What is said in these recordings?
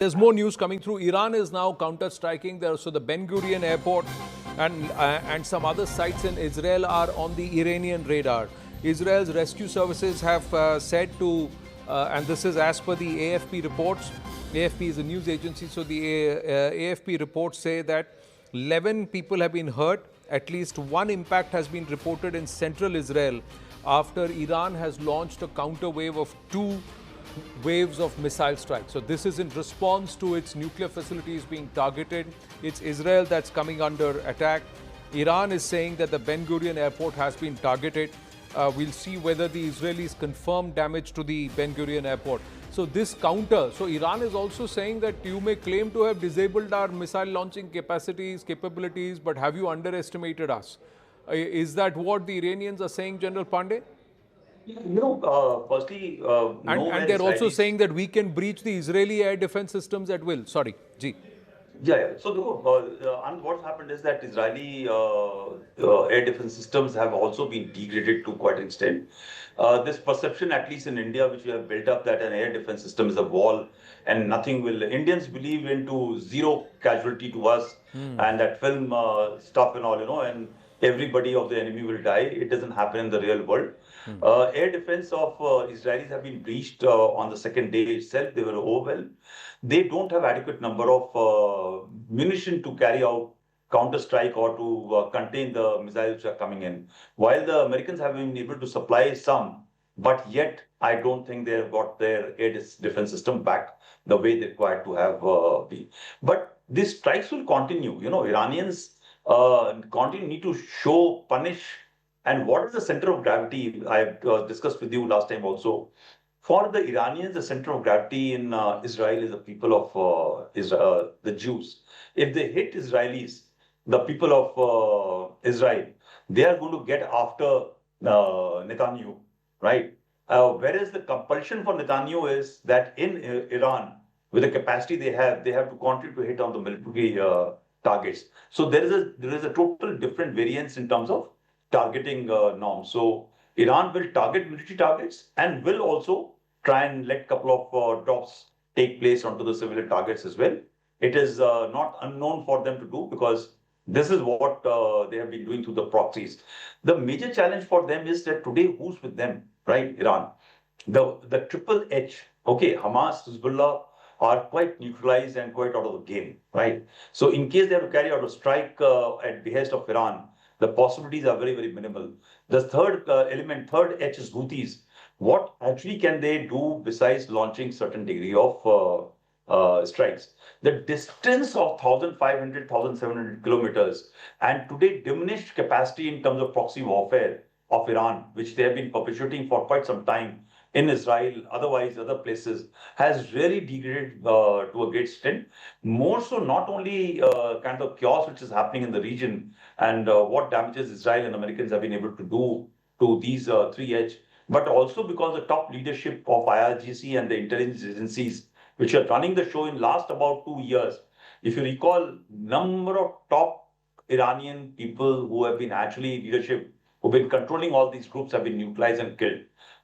There's more news coming through. Iran is now counter-striking there. So the Ben Gurion airport and some other sites in Israel are on the Iranian radar. Israel's rescue services have said to, and this is as per the AFP reports. AFP is a news agency. So the AFP reports say that 11 people have been hurt. At least one impact has been reported in central Israel after Iran has launched a counter wave of 2 waves of missile strikes. So this is in response to its nuclear facilities being targeted. It's Israel that's coming under attack. Iran is saying that the Ben Gurion airport has been targeted. We'll see whether the Israelis confirm damage to the Ben Gurion airport. So this counter, so Iran is also saying that you may claim to have disabled our missile launching capabilities, but have you underestimated us? Is that what the Iranians are saying, General Pandey? Firstly, and they're also saying that we can breach the Israeli air defense systems at will. Sorry, Ji. Yeah. So, and what's happened is that Israeli air defense systems have also been degraded to quite an extent. This perception, at least in India, which we have built up, that an air defense system is a wall and nothing will. Indians believe into zero casualty to us and that film stuff and all, and everybody of the enemy will die. It doesn't happen in the real world. Air defense of Israelis have been breached on the second day itself. They were overwhelmed. They don't have adequate number of munition to carry out counter-strike or to contain the missiles which are coming in. While the Americans have been able to supply some, but yet I don't think they have got their air defense system back the way they required to have be. But these strikes will continue. Iranians need to show, punish. And what is the center of gravity? I discussed with you last time also. For the Iranians, the center of gravity in Israel is the people of Israel, the Jews. If they hit Israelis, the people of Israel, they are going to get after Netanyahu, right? Whereas the compulsion for Netanyahu is that in Iran, with the capacity they have to continue to hit on the military targets. So there is a total different variance in terms of targeting norms. So Iran will target military targets and will also try and let a couple of drops take place onto the civilian targets as well. It is not unknown for them to do because this is what they have been doing through the proxies. The major challenge for them is that today who's with them, right? Iran. The triple H, okay, Hamas, Hezbollah are quite neutralized and quite out of the game, right? So in case they have to carry out a strike at behest of Iran, the possibilities are very, very minimal. The third third H is Houthis. What actually can they do besides launching certain degree of strikes? The distance of 1,500, 1,700 kilometers and today diminished capacity in terms of proxy warfare of Iran, which they have been perpetuating for quite some time in Israel, otherwise other places, has really degraded to a great extent. More so, not only kind of chaos which is happening in the region and what damages Israel and Americans have been able to do to these 3H, but also because the top leadership of IRGC and the intelligence agencies, which are running the show in last about 2 years, if you recall, number of top Iranian people who have been actually leadership, who've been controlling all these groups have been neutralized and killed.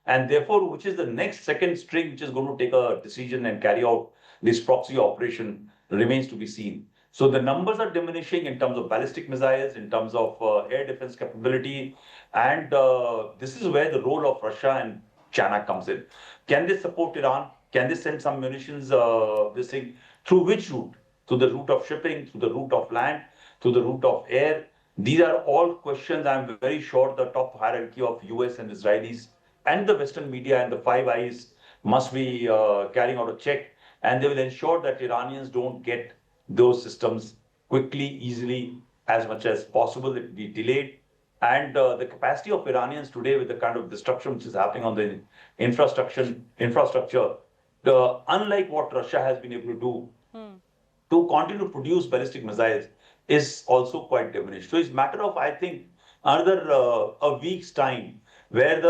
And therefore, which is the next second string which is going to take a decision and carry out this proxy operation remains to be seen. So the numbers are diminishing in terms of ballistic missiles, in terms of air defense capability. And this is where the role of Russia and China comes in. Can they support Iran? Can they send some munitions, this thing, through which route? Through the route of shipping, through the route of land, through the route of air? These are all questions I'm very sure the top hierarchy of US and Israelis and the Western media and the Five Eyes must be carrying out a check, and they will ensure that Iranians don't get those systems quickly, easily, as much as possible. It will be delayed. And the capacity of Iranians today with the kind of destruction which is happening on the infrastructure, unlike what Russia has been able to do, to continue to produce ballistic missiles is also quite diminished. So it's a matter of, I think, another a week's time where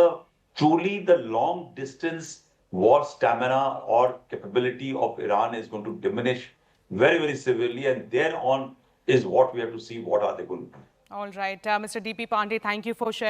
truly the long distance war stamina or capability of Iran is going to diminish very, very severely. And thereon is what we have to see what are they going to do. All right. Mr. D.P. Pandey, thank you for sharing.